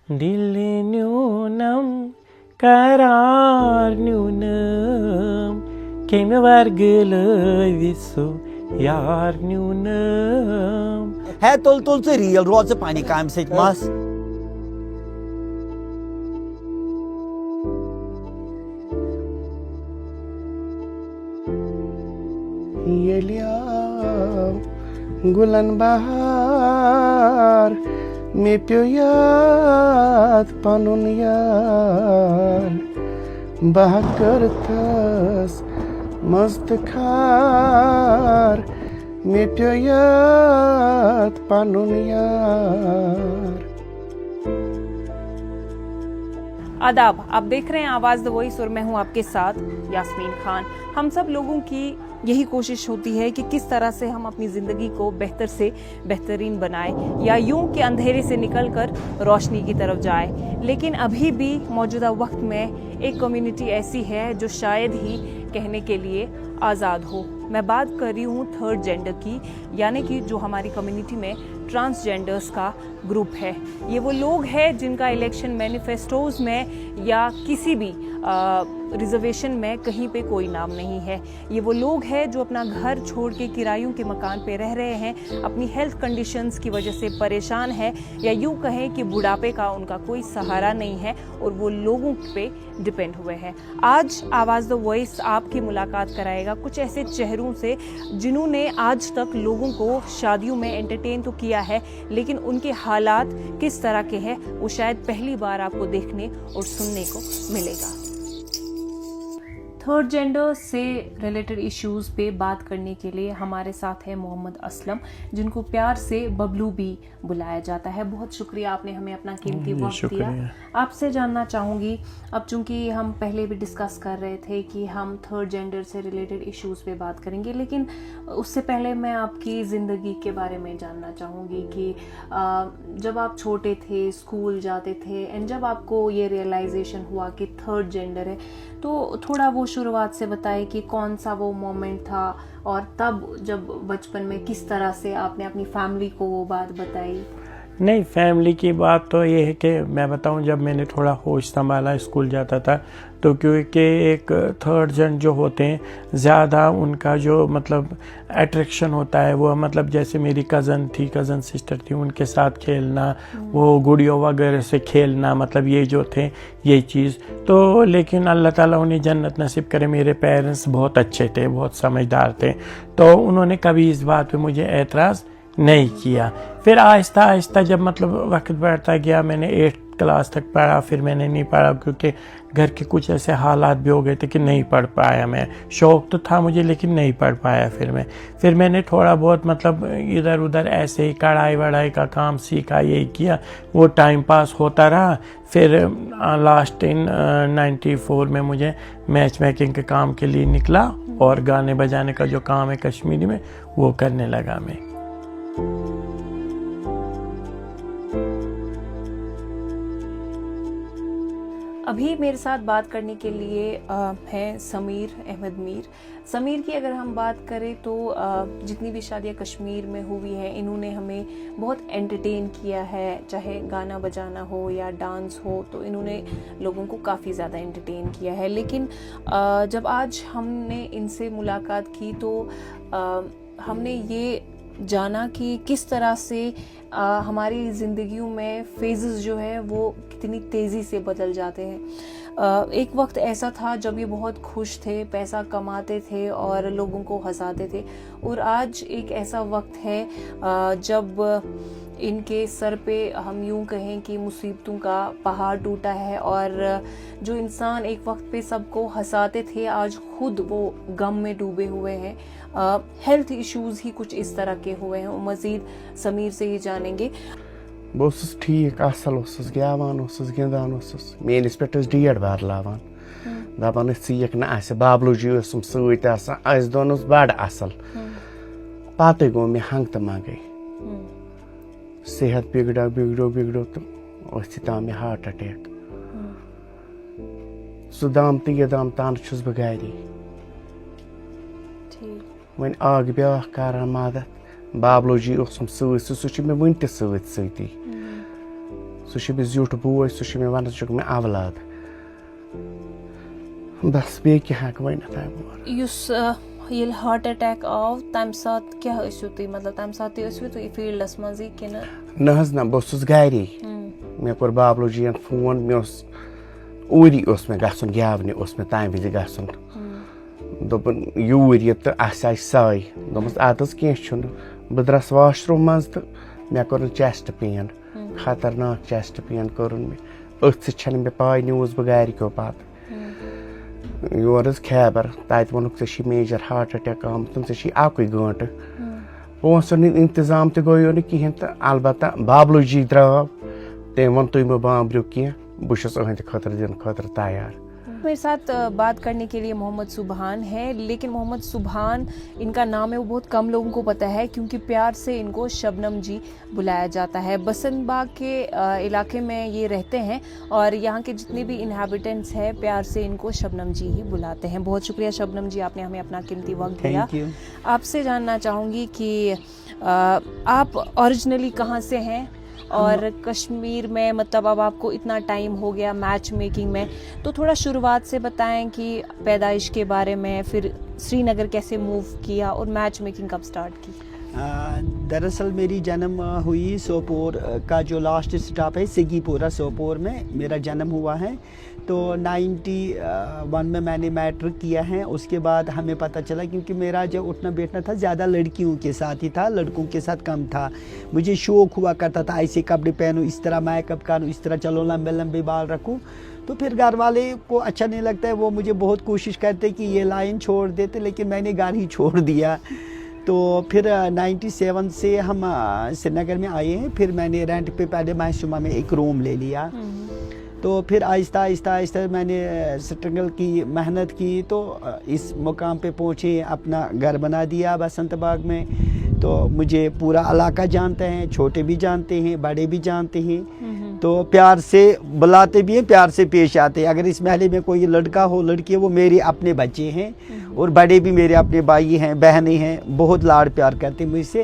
دل نیونم قرار نیونم کیمہ ورگلٲوِسو یار نیونم. ہے تُل تُل ژٕ ریٖل روز ژٕ پننہِ کامہِ سۭتۍ مس. ییٚلہِ آو گُلن بہار مےٚ پیوٚو یاد پنُن یار بہٕ کٔرتھس مست کھار مےٚ پیوٚو یاد پنُن یار. آداب، آپ دیکھ رہے ہیں آواز دا وائس اور میں ہوں آپ کے ساتھ یاسمین خان. ہم سب لوگوں کی یہی کوشش ہوتی ہے کہ کس طرح سے ہم اپنی زندگی کو بہتر سے بہترین بنائیں یا یوں کہ اندھیرے سے نکل کر روشنی کی طرف جائے. لیکن ابھی بھی موجودہ وقت میں ایک کمیونٹی ایسی ہے جو شاید ہی کہنے کے لیے آزاد ہو. میں بات کر رہی ہوں تھرڈ جینڈر کی، یعنی کہ جو ہماری کمیونٹی میں ٹرانسجینڈرز کا گروپ ہے. یہ وہ لوگ ہیں جن کا الیکشن مینیفیسٹوز میں یا کسی بھی ریزرویشن میں کہیں پہ کوئی نام نہیں ہے. یہ وہ لوگ ہیں جو اپنا گھر چھوڑ کے کرایوں کے مکان پہ رہ رہے ہیں، اپنی ہیلتھ کنڈیشنز کی وجہ سے پریشان ہے، یا یوں کہیں کہ بڑھاپے کا ان کا کوئی سہارا نہیں ہے اور وہ لوگوں پہ ڈپینڈ ہوئے ہیں. آج آواز دا وائس آپ کی ملاقات کرائے گا کچھ ایسے چہروں سے جنہوں نے آج تک لوگوں کو شادیوں میں انٹرٹین تو کیا ہے، لیکن ان کے حالات کس طرح کے ہیں وہ شاید پہلی بار آپ کو دیکھنے اور سننے کو ملے گا. تھرڈ جینڈر سے ریلیٹڈ ایشوز پہ بات کرنے کے لیے ہمارے ساتھ ہے محمد اسلم، جن کو پیار سے ببلو بھی بلایا جاتا ہے. بہت شکریہ، آپ نے ہمیں اپنا قیمتی وقت دیا. آپ سے جاننا چاہوں گی، اب چونکہ ہم پہلے بھی ڈسکس کر رہے تھے کہ ہم تھرڈ جینڈر سے ریلیٹڈ ایشوز پہ بات کریں گے، لیکن اس سے پہلے میں آپ کی زندگی کے بارے میں جاننا چاہوں گی کہ جب آپ چھوٹے تھے، اسکول جاتے تھے، اینڈ جب آپ کو یہ ریئلائزیشن ہوا کہ تھرڈ جینڈر ہے، تو تھوڑا وہ شروعات سے بتائیں کہ کون سا وہ مومنٹ تھا، اور تب جب بچپن میں کس طرح سے آپ نے اپنی فیملی کو وہ بات بتائی. نہیں، فیملی کی بات تو یہ ہے کہ میں بتاؤں، جب میں نے تھوڑا ہوش سنبھالا، اسکول جاتا تھا، تو کیونکہ ایک تھرڈ جن جو ہوتے ہیں زیادہ ان کا جو مطلب اٹریکشن ہوتا ہے وہ مطلب جیسے میری کزن سسٹر تھی، ان کے ساتھ کھیلنا، وہ گڑیوں وغیرہ سے کھیلنا، مطلب یہ جو تھے یہ چیز تو. لیکن اللہ تعالیٰ انہیں جنت نصیب کرے، میرے پیرنٹس بہت اچھے تھے، بہت سمجھدار تھے، تو انہوں نے کبھی اس بات پہ مجھے اعتراض نہیں کیا. پھر آہستہ آہستہ جب مطلب وقت بڑھتا گیا، میں نے 8th کلاس تک پڑھا، پھر میں نے نہیں پڑھا کیونکہ گھر کے کچھ ایسے حالات بھی ہو گئے تھے کہ نہیں پڑھ پایا. میں شوق تو تھا مجھے لیکن نہیں پڑھ پایا. پھر میں نے تھوڑا بہت مطلب ادھر ادھر ایسے ہی کڑھائی وڑھائی کا کام سیکھا، یہی کیا، وہ ٹائم پاس ہوتا رہا. پھر لاسٹ 94 میں مجھے میچ میکنگ کے کام کے لیے نکلا، اور گانے بجانے کا جو کام ہے کشمیری میں وہ کرنے لگا میں. ابھی میرے ساتھ بات کرنے کے لیے ہیں سمیر احمد میر. سمیر کی اگر ہم بات کریں تو جتنی بھی شادیاں کشمیر میں ہوئی ہیں، انہوں نے ہمیں بہت انٹرٹین کیا ہے، چاہے گانا بجانا ہو یا ڈانس ہو، تو انہوں نے لوگوں کو کافی زیادہ انٹرٹین کیا ہے. لیکن جب آج ہم نے ان سے ملاقات کی تو ہم نے یہ جانا کہ کس طرح سے ہماری زندگیوں میں فیزز جو ہے وہ کتنی تیزی سے بدل جاتے ہیں. ایک وقت ایسا تھا جب یہ بہت خوش تھے، پیسہ کماتے تھے اور لوگوں کو ہنساتے تھے، اور آج ایک ایسا وقت ہے جب ان کے سر پہ ہم یوں کہیں کہ مصیبتوں کا پہاڑ ٹوٹا ہے، اور جو انسان ایک وقت پہ سب کو ہنساتے تھے آج خود وہ غم میں ڈوبے ہوئے ہیں. ہیلتھ ایشوز ہی کچھ اس طرح کے ہوئے ہیں. مزید سمیر سے ہی جانیں گے. بہٕ اوسُس ٹھیٖک اَصٕل اوسُس گٮ۪وان اوسُس گِنٛدان اوسُس میٛٲنِس پٮ۪ٹھ ٲسۍ ڈیٹ بَدلاوان، دَپان ٲسۍ ژٕ یِکھ نہٕ اَسہِ. بابلوٗ جی اوسُم سۭتۍ آسان، اَسہِ دۄن اوس بَڑٕ اَصٕل. پَتہٕ گوٚو مےٚ ہنٛگتہٕ منٛگَے، صحت بِگڑیو تہٕ ؤژھِتھ آو مےٚ ہارٹ اَٹیک. سُہ دام تہٕ یہِ دام تَنہٕ چھُس بہٕ گَری. وۄنۍ اَکھ بیٛاکھ کَران مدد، بابلوٗ جی اوسُم سۭتۍ، سُہ چھُ مےٚ وٕنہِ تہِ سۭتۍ. سُہ چھُ مےٚ زیُٹھ بوے سُہ چھُ مےٚ وَنان ژٕ چھُکھ مےٚ اولاد بس بیٚیہِ کیٛاہ ہٮ۪کہٕ ؤنِتھ اَمہِ اورٕ یُس ییٚلہِ ہارٹ اٹیک آو تَمہِ ساتہٕ کیٛاہ ٲسِو تُہۍ مطلب تَمہِ ساتہٕ تہِ ٲسوٕ تُہۍ فیٖلڈَس منٛزٕے کِنہٕ نہ حظ نہ بہٕ اوسُس گَرے مےٚ کوٚر بابلوٗ جی یَن فون مےٚ اوس اوٗری اوس مےٚ گژھُن گٮ۪ونہِ اوس مےٚ تَمہِ وِزِ گژھُن دوٚپُن یوٗرۍ یہِ تہٕ اَسہِ آسہِ ساے دوٚپمَس اَدٕ حظ کینٛہہ چھُنہٕ بہٕ درٛاس واشروٗم منٛز تہٕ مےٚ کوٚرُن چٮ۪سٹ پین خطرناک چٮ۪سٹ پین کوٚرُن مےٚ أتھۍ سۭتۍ چھَنہٕ مےٚ پاے نِوٕز بہٕ گَرِکیو پَتہٕ یور حظ خیبر تَتہِ ووٚنُکھ ژےٚ چھی میجر ہارٹ اٹیک آمُت ژےٚ چھی اَکُے گٲنٛٹہٕ پونٛسَن ہُنٛد اِنتظام تہِ گوٚو نہٕ کِہیٖنۍ تہٕ البتہ بابلوٗ جی درٛاو تٔمۍ ووٚن تُہۍ مہٕ بامبرِو کینٛہہ بہٕ چھُس أہٕنٛدِ خٲطرٕ دِنہٕ خٲطرٕ تیار میرے ساتھ بات کرنے کے لیے محمد سبحان ہے لیکن محمد سبحان ان کا نام ہے وہ بہت کم لوگوں کو پتہ ہے کیونکہ پیار سے ان کو شبنم جی بلایا جاتا ہے بسنت باغ کے علاقے میں یہ رہتے ہیں اور یہاں کے جتنے بھی انہیبیٹنٹس ہیں پیار سے ان کو شبنم جی ہی بلاتے ہیں بہت شکریہ شبنم جی آپ نے ہمیں اپنا قیمتی وقت دیا آپ سے جاننا چاہوں گی کہ آپ اوریجنلی کہاں سے ہیں اور کشمیر میں مطلب اب آپ کو اتنا ٹائم ہو گیا میچ میکنگ میں تو تھوڑا شروعات سے بتائیں کہ پیدائش کے بارے میں پھر سری نگر کیسے موو کیا اور میچ میکنگ کب سٹارٹ کی دراصل میری جنم ہوئی سوپور کا جو لاسٹ اسٹاپ ہے سگی پورہ سوپور میں میرا جنم ہوا ہے تو 91 میں نے میٹرک کیا ہے اس کے بعد ہمیں پتہ چلا کیونکہ میرا جو اٹھنا بیٹھنا تھا زیادہ لڑکیوں کے ساتھ ہی تھا لڑکوں کے ساتھ کم تھا مجھے شوق ہوا کرتا تھا ایسے کپڑے پہنوں اس طرح میک اپ کروں اس طرح چلو لمبے لمبے بال رکھوں تو پھر گھر والے کو اچھا نہیں لگتا ہے وہ مجھے بہت کوشش کرتے کہ یہ لائن چھوڑ دیتے لیکن میں نے گھر ہی چھوڑ دیا تو پھر 97 سے ہم سری نگر میں آئے ہیں پھر میں نے رینٹ پہ پہلے محسومہ میں ایک روم لے لیا تو پھر آہستہ آہستہ میں نے اسٹرگل کی محنت کی تو اس مقام پہ پہنچے اپنا گھر بنا دیا بسنت باغ میں تو مجھے پورا علاقہ جانتے ہیں چھوٹے بھی جانتے ہیں بڑے بھی جانتے ہیں تو پیار سے بلاتے بھی ہیں پیار سے پیش آتے ہیں اگر اس محلے میں کوئی لڑکا ہو لڑکی ہے وہ میرے اپنے بچے ہیں اور بڑے بھی میرے اپنے بھائی ہیں بہنیں ہیں بہت لاڑ پیار کرتے ہیں مجھ سے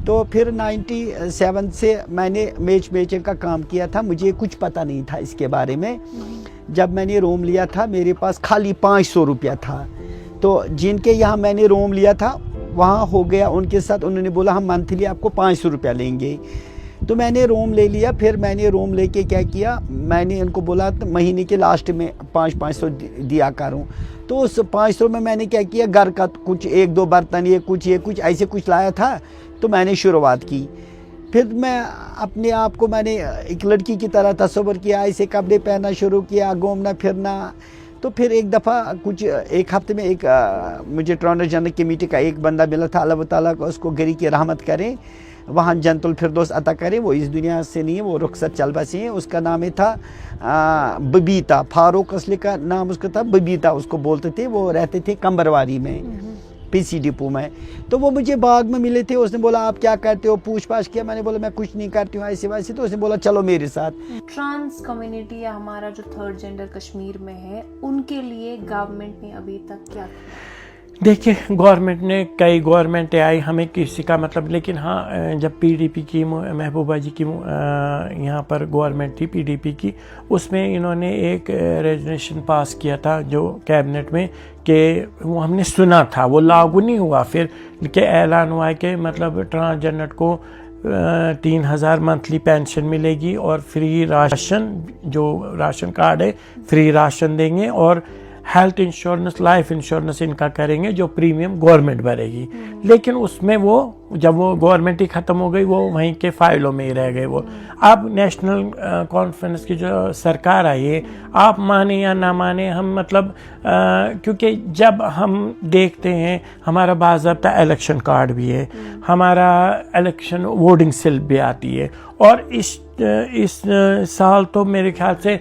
تو پھر 97 سے میں نے میچ میچنگ کا کام کیا تھا مجھے کچھ پتہ نہیں تھا اس کے بارے میں جب میں نے روم لیا تھا میرے پاس خالی 500 روپیہ تھا تو جن کے یہاں میں نے روم لیا تھا وہاں ہو گیا ان کے ساتھ انہوں نے بولا ہم منتھلی آپ کو 500 روپیہ لیں گے تو میں نے روم لے لیا پھر میں نے روم لے کے کیا کیا میں نے ان کو بولا مہینے کے لاسٹ میں 500 دیا کروں تو اس 500 میں نے کیا کیا گھر کا کچھ 1-2 برتن یہ کچھ ایسے کچھ لایا تھا تو میں نے شروعات کی پھر میں اپنے آپ کو میں نے ایک لڑکی کی طرح تصور کیا ایسے کپڑے پہننا شروع کیا گھومنا پھرنا تو پھر ایک دفعہ ایک ہفتے میں ایک مجھے ٹرانسجینڈر کمیٹی کا ایک بندہ ملا تھا اللہ تعالیٰ کو اس کو گری کی رحمت کرے وہاں جنت الفردوس عطا کرے وہ اس دنیا سے نہیں ہے وہ رخصت چل بسے ہیں اس کا نام تھا ببیتا فاروق اصلی کا نام اس کا تھا ببیتا اس کو بولتے تھے وہ رہتے تھے کمبرواری میں پی سی ڈپو میں تو وہ مجھے باغ میں ملے تھے اس نے بولا آپ کیا کرتے ہو پوچھ پاچھ کیا میں نے بولا میں کچھ نہیں کرتی ہوں ایسے ویسے تو اس نے بولا چلو میرے ساتھ ٹرانس کمیونٹی یا ہمارا جو تھرڈ جینڈر کشمیر میں ہے ان کے لیے گورنمنٹ نے ابھی تک کیا دیکھیے گورنمنٹ نے کئی گورنمنٹیں آئی ہمیں کسی کا مطلب لیکن ہاں جب پی ڈی پی کی محبوبہ جی کی یہاں پر گورنمنٹ تھی پی ڈی پی کی اس میں انہوں نے ایک ریزولوشن پاس کیا تھا جو کیبنٹ میں کہ وہ ہم نے سنا تھا وہ لاگو نہیں ہوا پھر کہ اعلان ہوا ہے کہ مطلب ٹرانسجینڈر کو 3000 منتھلی پینشن ملے گی اور فری راشن جو راشن کارڈ ہے فری راشن دیں گے اور ہیلتھ انشورنس لائف انشورنس ان کا کریں گے جو پریمیم گورنمنٹ بھرے گی لیکن اس میں وہ جب وہ گورنمنٹ ہی ختم ہو گئی وہ وہیں کے فائلوں میں ہی رہ گئے وہ اب نیشنل کانفرنس کی جو سرکار آئی ہے آپ مانیں یا نہ مانیں ہم مطلب کیونکہ جب ہم دیکھتے ہیں ہمارا باضابطہ الیکشن کارڈ بھی ہے ہمارا الیکشن ووٹنگ سلپ بھی آتی ہے اور اس سال تو میرے خیال سے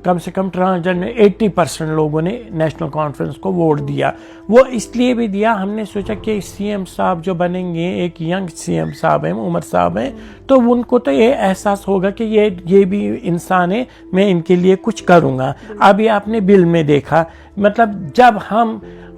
کم سے کم ٹرانسجینڈر 80% لوگوں نے نیشنل کانفرنس کو ووٹ دیا وہ اس لیے بھی دیا ہم نے سوچا کہ سی ایم صاحب جو بنیں گے ایک ینگ سی ایم صاحب ہیں عمر صاحب ہیں تو ان کو تو یہ احساس ہوگا کہ یہ بھی انسان ہے میں ان کے لیے کچھ کروں گا ابھی آپ نے بل میں دیکھا مطلب جب ہم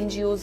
NGOs